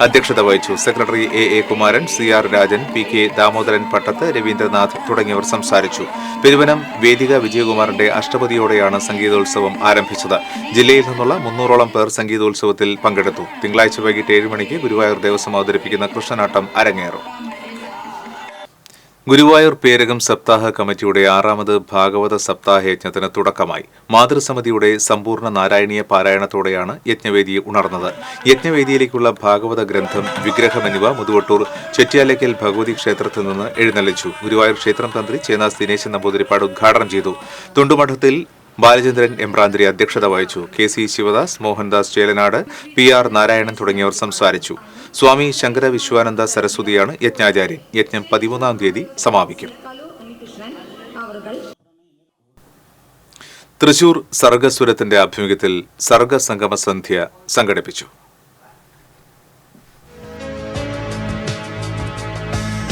അധ്യക്ഷത വഹിച്ചു. Secretary A Kumaran, CR Rajan, PK Damodaran Pattath, Ravindranath തുടങ്ങിയവർ സംസാരിച്ചു. പെരുവനം വേദിക വിജയകുമാറിന്റെ അഷ്ടപതിയോടെയാണ് സംഗീതോത്സവം ആരംഭിച്ചത്. ജില്ലയിൽ നിന്നുള്ള 300ഓളം പേർ സംഗീതോത്സവത്തിൽ പങ്കെടുത്തു. തിങ്കളാഴ്ച വൈകിട്ട് 7 മണിക്ക് ഗുരുവായൂർ ദേവസ്വം അവതരിപ്പിക്കുന്ന കൃഷ്ണനാട്ടം അരങ്ങേറും. ഗുരുവായൂർ പേരകം സപ്താഹ കമ്മിറ്റിയുടെ 6ാമത് ഭാഗവത സപ്താഹ യജ്ഞത്തിന് തുടക്കമായി. മാതൃസമിതിയുടെ സമ്പൂർണ്ണ നാരായണീയ പാരായണത്തോടെയാണ് യജ്ഞവേദി ഉണർന്നത്. യജ്ഞവേദിയിലേക്കുള്ള ഭാഗവത ഗ്രന്ഥം, വിഗ്രഹം എന്നിവ മുതുവട്ടൂർ ചെട്ടിയാലയ്ക്കൽ ഭഗവതി ക്ഷേത്രത്തിൽ നിന്ന് എഴുന്നള്ളിച്ചു. ഗുരുവായൂർ ക്ഷേത്രം തന്ത്രി ചേനാസ് ദിനേശൻ നമ്പൂതിരിപ്പാട് ഉദ്ഘാടനം ചെയ്തു. തുണ്ടുമഠത്തിൽ ബാലചന്ദ്രൻ എമ്പ്രാന്തിരി അധ്യക്ഷത വഹിച്ചു. KC ശിവദാസ്, മോഹൻദാസ് ചേലനാട്, PR നാരായണൻ തുടങ്ങിയവർ സംസാരിച്ചു. സ്വാമി ശങ്കര വിശ്വാനന്ദ സരസ്വതിയാണ് യജ്ഞാചാര്യൻ. യജ്ഞം 13-ാം തീയതി സമാപിക്കും. തൃശൂർ സർഗസ്വരത്തിന്റെ ആഭിമുഖ്യത്തിൽ സർഗസംഗമ സന്ധ്യ സംഘടിപ്പിച്ചു.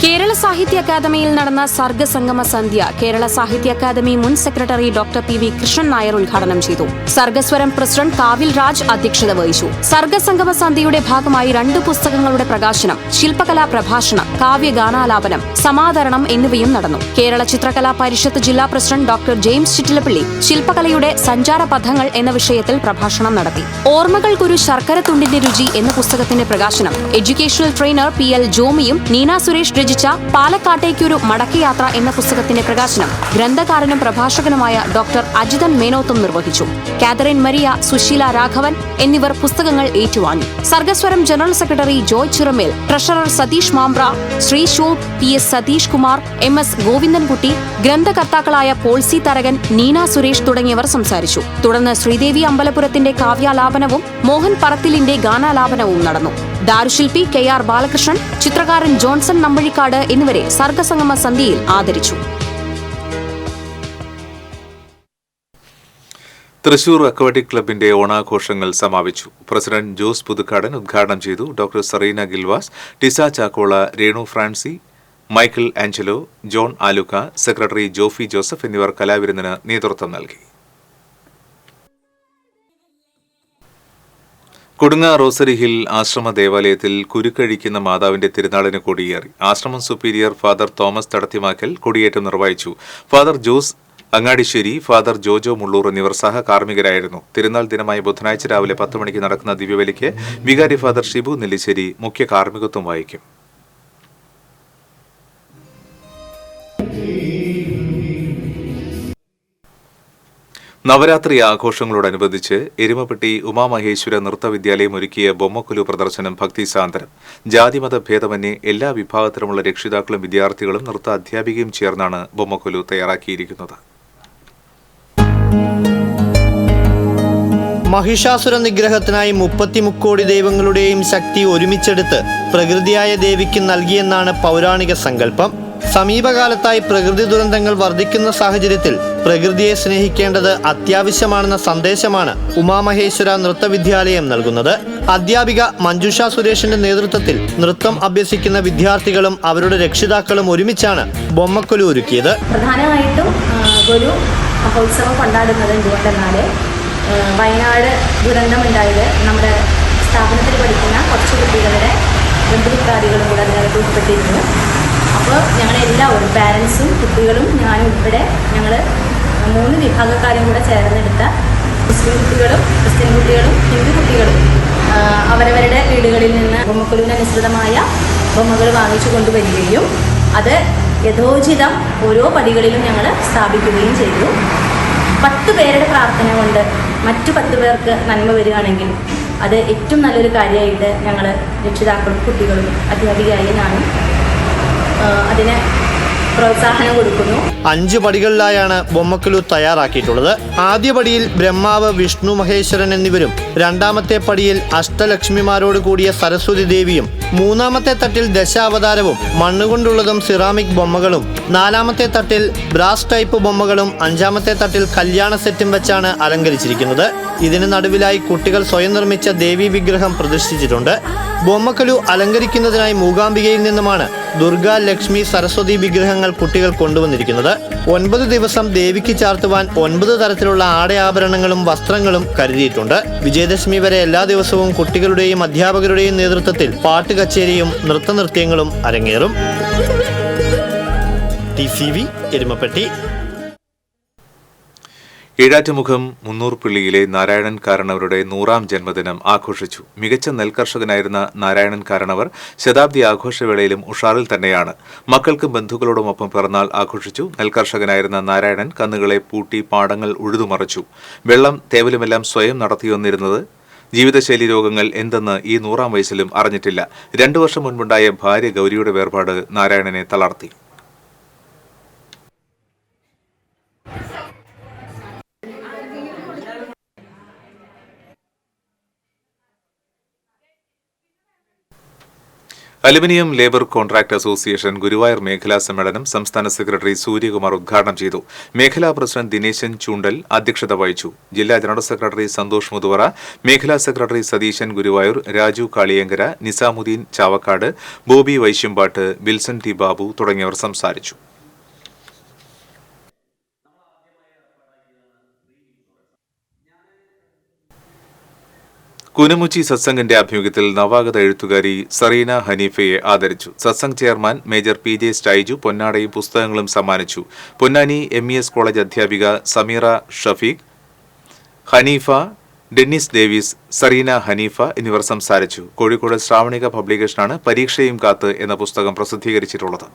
കേരള സാഹിത്യ അക്കാദമിയിൽ നടന്ന സർഗസംഗമ സന്ധ്യ കേരള സാഹിത്യ അക്കാദമി മുൻ secretary doctor PV Krishnan Nair ഉദ്ഘാടനം ചെയ്തു. സർഗസ്വരം പ്രസിഡന്റ് കാവിൽ രാജ് അധ്യക്ഷത വഹിച്ചു. സർഗസംഗമ സന്ധ്യയുടെ ഭാഗമായി 2 പുസ്തകങ്ങളുടെ പ്രകാശനം, ശില്പകലാ പ്രഭാഷണം, കാവ്യഗാനാലാപനം, സമാദരണം എന്നിവയും നടന്നു. കേരള ചിത്രകലാ പരിഷത്ത് ജില്ലാ പ്രസിഡന്റ് ഡോക്ടർ ജെയിംസ് ചിറ്റിലപ്പള്ളി ശില്പകലയുടെ സഞ്ചാരപഥങ്ങൾ എന്ന വിഷയത്തിൽ പ്രഭാഷണം നടത്തി. ഓർമ്മകൾക്കൊരു ശർക്കരത്തുണ്ടിന്റെ രുചി എന്ന പുസ്തകത്തിന്റെ പ്രകാശനം എഡ്യൂക്കേഷണൽ ട്രെയിനർ PL ജോമിയും നീന സുരേഷ് രചിച്ച പാലക്കാട്ടേക്കൊരു മടക്കയാത്ര എന്ന പുസ്തകത്തിന്റെ പ്രകാശനം ഗ്രന്ഥകാരനും പ്രഭാഷകനുമായ ഡോക്ടർ അജിതൻ മേനോത്തും നിർവഹിച്ചു. കാതറിൻ മരിയ, സുശീല രാഘവൻ എന്നിവർ പുസ്തകങ്ങൾ ഏറ്റുവാങ്ങി. Sargaswaram general secretary Joy Chiramel, treasurer Satheesh Mambra, Shri Shob, PS Satheesh Kumar, MS Govindankutty, ഗ്രന്ഥകർത്താക്കളായ പോൾസി തരകൻ, നീന സുരേഷ് തുടങ്ങിയവർ സംസാരിച്ചു. തുടർന്ന് ശ്രീദേവി അമ്പലപുരത്തിന്റെ കാവ്യാലാപനവും മോഹൻ പറത്തിലിന്റെ ഗാനാലാപനവും നടന്നു. ദാരുശില്പി KR ബാലകൃഷ്ണൻ, ചിത്രകാരൻ ജോൺസൺ നമ്പഴിക്കാട് എന്നിവരെ സർഗസംഗമ സന്ധ്യയിൽ ആദരിച്ചു. തൃശൂർ അക്വാറ്റിക് ക്ലബിന്റെ ഓണാഘോഷങ്ങൾ സമാപിച്ചു. പ്രസിഡന്റ് ജോസ് പുതുക്കാടൻ ഉദ്ഘാടനം ചെയ്തു. Doctor Sareena Gilvas, Tisa Chakkola, Renu Francy, Michael Angelo, John Alukka, secretary Jofy Joseph എന്നിവർ കലാവിരുന്നിന് നേതൃത്വം നൽകി. കൊടുങ്ങ റോസറി ഹിൽ ആശ്രമ ദേവാലയത്തിൽ കുരുക്കഴിക്കുന്ന മാതാവിന്റെ തിരുനാളിന് കൊടിയേറി. ആശ്രമം സുപ്പീരിയർ ഫാദർ തോമസ് തടത്തിമാക്കൽ കൊടിയേറ്റം നിർവഹിച്ചു. ഫാദർ ജോസ് അങ്ങാടിശ്ശേരി, ഫാദർ ജോജോ മുള്ളൂർ എന്നിവർ സഹകാർമ്മികരായിരുന്നു. തിരുനാൾ ദിനമായ ബുധനാഴ്ച രാവിലെ 10 മണിക്ക് നടക്കുന്ന ദിവ്യബലിക്ക് വികാരി ഫാദർ ഷിബു നെല്ലിശ്ശേരി മുഖ്യ കാർമ്മികത്വം വഹിക്കും. നവരാത്രി ആഘോഷങ്ങളോടനുബന്ധിച്ച് എരുമപ്പെട്ടി ഉമാമഹേശ്വര നൃത്തവിദ്യാലയം ഒരുക്കിയ ബൊമ്മക്കുലു പ്രദർശനം ഭക്തിസാന്ദ്രം. ജാതിമത ഭേദമന്യേ എല്ലാ വിഭാഗത്തിലുമുള്ള രക്ഷിതാക്കളും വിദ്യാർത്ഥികളും നൃത്ത അധ്യാപികയും ചേർന്നാണ് ബൊമ്മക്കുലു തയ്യാറാക്കിയിരിക്കുന്നത്. മഹിഷാസുര നിഗ്രഹത്തിനായി 30 മുക്കോടി ദൈവങ്ങളുടെയും ശക്തി ഒരുമിച്ചെടുത്ത് പ്രകൃതിയായ ദേവിക്ക് നൽകിയെന്നാണ് പൗരാണിക സങ്കല്പം. സമീപകാലത്തായി പ്രകൃതി ദുരന്തങ്ങൾ വർദ്ധിക്കുന്ന സാഹചര്യത്തിൽ പ്രകൃതിയെ സ്നേഹിക്കേണ്ടത് അത്യാവശ്യമാണെന്ന സന്ദേശമാണ് ഉമാമഹേശ്വര നൃത്തവിദ്യാലയം നൽകുന്നത്. അധ്യാപിക മഞ്ജുഷ സുരേഷിന്റെ നേതൃത്വത്തിൽ നൃത്തം അഭ്യസിക്കുന്ന വിദ്യാർത്ഥികളും അവരുടെ രക്ഷിതാക്കളും ഒരുമിച്ചാണ് ബൊമ്മക്കൊലു ഒരുക്കിയത്. പ്രധാനമായിട്ടും ഒരു മഹോത്സവം കൊണ്ടാടുന്നത് എന്തുകൊണ്ടെന്നാൽ വയനാട് ദുരന്തമുണ്ടായത് നമ്മുടെ സ്ഥാപനത്തിൽ പഠിക്കുന്ന കുറച്ച് കുട്ടികളുടെ ബന്ധുമിത്രാദികളും കൂടെ അതിനകത്ത് ഉൾപ്പെട്ടിരുന്നു. അപ്പോൾ ഞങ്ങളെല്ലാവരും പാരൻസും കുട്ടികളും ഞാനും ഉൾപ്പെടെ ഞങ്ങൾ 3 വിഭാഗക്കാരും കൂടെ ചേർന്നെടുത്ത മുസ്ലിം കുട്ടികളും ക്രിസ്ത്യൻ കുട്ടികളും ഹിന്ദു കുട്ടികളും അവരവരുടെ വീടുകളിൽ നിന്ന് ബൊമ്മക്കൊലുവിനനുസൃതമായ ബൊമ്മകൾ വാങ്ങിച്ചു കൊണ്ടുവരികയും അത് യഥോചിതം ഓരോ പടികളിലും ഞങ്ങൾ സ്ഥാപിക്കുകയും ചെയ്തു. 10 പേരുടെ പ്രാർത്ഥന കൊണ്ട് മറ്റു 10 പേർക്ക് നന്മ വരികയാണെങ്കിൽ അത് ഏറ്റവും നല്ലൊരു കാര്യമായിട്ട് ഞങ്ങൾ രക്ഷിതാക്കളും കുട്ടികളും അധ്യാപികയായി ഞാനും അതിന് പ്രോത്സാഹനം കൊടുക്കുന്നു. 5 പടികളിലായാണ് ബൊമ്മക്കൊലു തയ്യാറാക്കിയിട്ടുള്ളത്. ആദ്യ പടിയിൽ ബ്രഹ്മാവ്, വിഷ്ണു, മഹേശ്വരൻ എന്നിവരും, രണ്ടാമത്തെ പടിയിൽ അഷ്ടലക്ഷ്മിമാരോട് കൂടിയ സരസ്വതി ദേവിയും, 3-ാമത്തെ തട്ടിൽ ദശാവതാരവും മണ്ണുകൊണ്ടുള്ളതും സിറാമിക് ബൊമ്മകളും, 4-ാമത്തെ തട്ടിൽ ബ്രാസ് ടൈപ്പ് ബൊമ്മകളും, 5-ാമത്തെ തട്ടിൽ കല്യാണ സെറ്റും വെച്ചാണ് അലങ്കരിച്ചിരിക്കുന്നത്. ഇതിന് നടുവിലായി കുട്ടികൾ സ്വയം നിർമ്മിച്ച ദേവീ വിഗ്രഹം പ്രതിഷ്ഠിച്ചിട്ടുണ്ട്. ബൊമ്മക്കൊലു അലങ്കരിക്കുന്നതിനായി മൂകാംബികയിൽ നിന്നുമാണ് ദുർഗ, ലക്ഷ്മി, സരസ്വതി വിഗ്രഹങ്ങൾ കുട്ടികൾ കൊണ്ടുവന്നിരിക്കുന്നത്. 9 ദിവസം ദേവിക്ക് ചാർത്തുവാൻ 9 തരത്തിലുള്ള ആടയാഭരണങ്ങളും വസ്ത്രങ്ങളും കരുതിയിട്ടുണ്ട്. വിജയദശമി വരെ എല്ലാ ദിവസവും കുട്ടികളുടെയും അധ്യാപകരുടെയും നേതൃത്വത്തിൽ പാട്ട് കച്ചേരിയും നൃത്തനൃത്യങ്ങളും അരങ്ങേറും. TCV എരുമപ്പെട്ടി. ഏഴാറ്റുമുഖം മുന്നൂർപ്പിള്ളിയിലെ നാരായണൻ കാരണവരുടെ 100ാം ജന്മദിനം ആഘോഷിച്ചു. മികച്ച നെൽകർഷകനായിരുന്ന നാരായണൻ കാരണവർ ശതാബ്ദി ആഘോഷവേളയിലും ഉഷാറിൽ തന്നെയാണ്. മക്കൾക്കും ബന്ധുക്കളോടുമൊപ്പം പിറന്നാൾ ആഘോഷിച്ചു. നെൽകർഷകനായിരുന്ന നാരായണൻ കന്നുകളെ പൂട്ടി പാടങ്ങൾ ഉഴുതുമറിച്ചു. വെള്ളം തേവലുമെല്ലാം സ്വയം നടത്തിവന്നിരുന്നത്. ജീവിതശൈലി രോഗങ്ങൾ എന്തെന്ന് ഈ 100ാം വയസ്സിലും അറിഞ്ഞിട്ടില്ല. 2 വർഷം മുൻപുണ്ടായ ഭാര്യ ഗൗരിയുടെ വേർപാട് നാരായണനെ തളർത്തി. Aluminium labour contract association Guruvayur മേഖലാ സമ്മേളനം സംസ്ഥാന സെക്രട്ടറി സൂര്യകുമാർ ഉദ്ഘാടനം ചെയ്തു. മേഖലാ പ്രസിഡന്റ് ദിനേശൻ ചൂണ്ടൽ അധ്യക്ഷത വഹിച്ചു. ജില്ലാ ജനറൽ സെക്രട്ടറി സന്തോഷ് മുതുവറ, മേഖലാ secretary Satheesan Guruvayur, Raju Kaliyankara, Nizamuddin Chavakkad, Bobby Vaishyampatt, Wilson T Babu തുടങ്ങിയവർ സംസാരിച്ചു. കുനമുച്ചി സത്സംഗിന്റെ ആഭിമുഖ്യത്തിൽ നവാഗത എഴുത്തുകാരി സറീന ഹനീഫയെ ആദരിച്ചു. Satsang chairman major PJ Stiju പൊന്നാടയും പുസ്തകങ്ങളും സമ്മാനിച്ചു. പൊന്നാനി MES കോളേജ് അധ്യാപിക സമീറ ഷഫീഖ്, ഹനീഫ, ഡെന്നിസ് ഡേവിസ്, സറീന ഹനീഫ എന്നിവർ സംസാരിച്ചു. കോഴിക്കോട് ശ്രാവണിക പബ്ലിക്കേഷനാണ് പരീക്ഷയും കാത്ത് എന്ന പുസ്തകം പ്രസിദ്ധീകരിച്ചിട്ടുള്ളത്.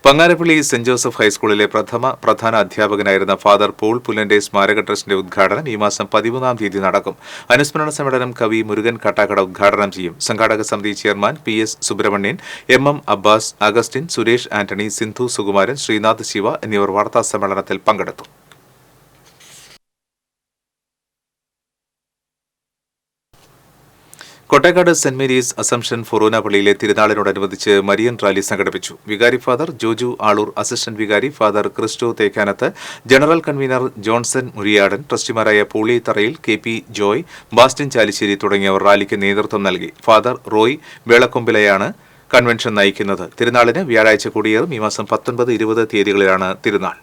പങ്ങാരപ്പള്ളി സെന്റ് ജോസഫ് ഹൈസ്കൂളിലെ പ്രധാന അധ്യാപകനായിരുന്ന ഫാദർ പോൾ പുല്ലന്റെ സ്മാരക ട്രസ്റ്റിന്റെ ഉദ്ഘാടനം ഈ മാസം 13-ാം തീയതി നടക്കും. അനുസ്മരണ സമ്മേളനം കവി മുരുകൻ കട്ടാക്കട ഉദ്ഘാടനം ചെയ്യും. സംഘാടക സമിതി chairman PS Subrahmanyan, MM Abbas, Augustine, Suresh Antony, Sindhu Sukumaran, Sreenath Shiva എന്നിവർ വാർത്താ സമ്മേളനത്തിൽ പങ്കെടുത്തു. കൊട്ടേക്കാട് സെന്റ് മേരീസ് അസംഷൻ ഫൊറോന പള്ളിയിലെ തിരുനാളിനോടനുബന്ധിച്ച് മരിയൻ റാലി സംഘടിപ്പിച്ചു. വികാരി ഫാദർ ജോജു ആളൂർ, അസിസ്റ്റന്റ് വികാരി father Christo Thekkanath, general convener Johnson Muriyadan, ട്രസ്റ്റിമാരായ Poly Tharayil, KP Joy, Bastin Chalissery തുടങ്ങിയവർ റാലിക്ക് നേതൃത്വം നൽകി. ഫാദർ റോയ് വേളക്കൊമ്പിലയാണ് കൺവെൻഷൻ നയിക്കുന്നത്. തിരുനാളിന് വ്യാഴാഴ്ച കൊടിയേറും. ഈ മാസം 19, 20 തീയതികളിലാണ് തിരുനാൾ.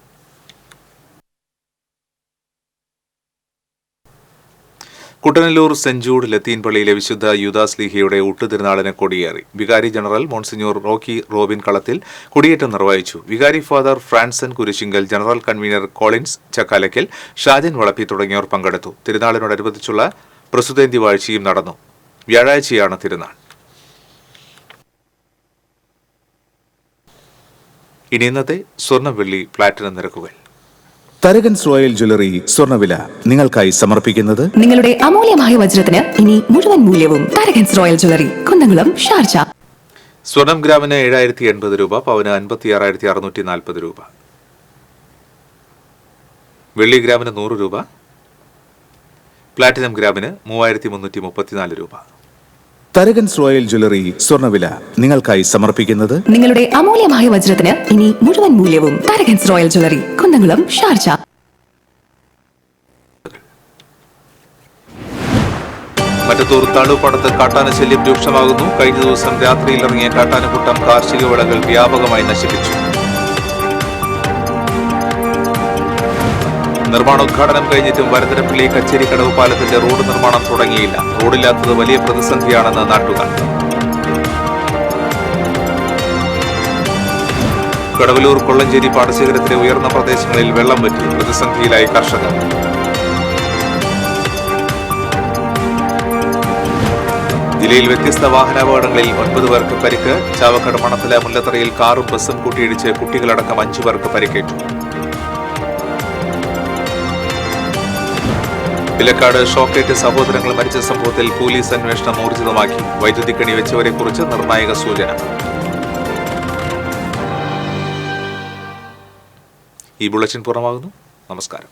കുട്ടനല്ലൂർ സെന്റ് ജൂഡ് ലത്തീൻ പള്ളിയിലെ വിശുദ്ധ യൂദാസ്ലീഹയുടെ ഊട്ടുതിരുനാളിന് കൊടിയേറി. വികാരി ജനറൽ മോൺസിഞ്ഞോർ റോക്കി റോബിൻ കളത്തിൽ കൊടിയേറ്റം നിർവഹിച്ചു. വികാരി father Franson Kurishinkal, general convener Collins Chakkalakkal, Shajan Valappi തുടങ്ങിയവർ പങ്കെടുത്തു. തിരുനാളിനോടനുബന്ധിച്ചുള്ള പ്രസുതേന്തി വാഴ്ചയും നടന്നു. വ്യാഴാഴ്ചയാണ് തിരുനാൾ. ഇനി ഇന്നത്തെ സ്വർണം, വെള്ളി, പ്ലാറ്റിനം നിരക്കുകൾ. തരകൻസ് റോയൽ ജ്വല്ലറി സ്വർണ്ണവില നിങ്ങൾക്കായി സമർപ്പിക്കുന്നത് നിങ്ങളുടെ അമൂല്യമായ വജ്രത്തിന് ഇനി മുഴുവൻ മൂല്യവും Tharakans royal jewellery, Kunnamkulam, Sharjah. സ്വർണം ഗ്രാമിന് 7080 രൂപ, പവന് 56,640 രൂപ. വെള്ളി ഗ്രാമിന് 100 രൂപ, പ്ലാറ്റിനം ഗ്രാമിന് 3334 രൂപ. തരകൻസ് റോയൽ ജ്വല്ലറി സ്വർണ്ണവില നിങ്ങൾക്കായി സമർപ്പിക്കുന്നത് നിങ്ങളുടെ അമൂല്യമായ വജ്രത്തിന് ഇനി മുഴുവൻ മൂല്യവും Tharakans royal jewellery, Kunnamkulam, Sharjah. Mattathur താളൂപ്പാടത്ത് കാട്ടാന ശല്യം രൂക്ഷമാകുന്നു. കഴിഞ്ഞ ദിവസം രാത്രിയിൽ ഇറങ്ങിയ കാട്ടാനക്കൂട്ടം കാർഷിക വിളകൾ വ്യാപകമായി നശിപ്പിച്ചു. നിർമ്മാണോദ്ഘാടനം കഴിഞ്ഞിട്ടും വരന്തരപ്പള്ളി കച്ചേരിക്കടവ് പാലത്തിന്റെ റോഡ് നിർമ്മാണം തുടങ്ങിയില്ല. റോഡില്ലാത്തത് വലിയ പ്രതിസന്ധിയാണെന്ന് നാട്ടുകാർ. കടവലൂർ കൊള്ളഞ്ചേരി പാടശേഖരത്തിലെ ഉയർന്ന പ്രദേശങ്ങളിൽ വെള്ളം വറ്റി. പ്രതിസന്ധിയിലായി കർഷകർ. ജില്ലയിൽ വ്യത്യസ്ത വാഹനാപകടങ്ങളിൽ 9 പേർക്ക് പരിക്ക്. ചാവക്കാട് മണത്തല മുല്ലത്തറയിൽ കാറും ബസ്സും കൂട്ടിയിടിച്ച് കുട്ടികളടക്കം 5 പേർക്ക് പരിക്കേറ്റു. വിലക്കാട് ഷോക്കേറ്റ് സഹോദരങ്ങൾ മരിച്ച സംഭവത്തിൽ പോലീസ് അന്വേഷണം ഊർജിതമാക്കി. വൈദ്യുതി കെണി വെച്ചവരെക്കുറിച്ച് നിർണായക സൂചന. ഈ ബുള്ളറ്റിൻ പൂർണ്ണമാകുന്നു. നമസ്കാരം.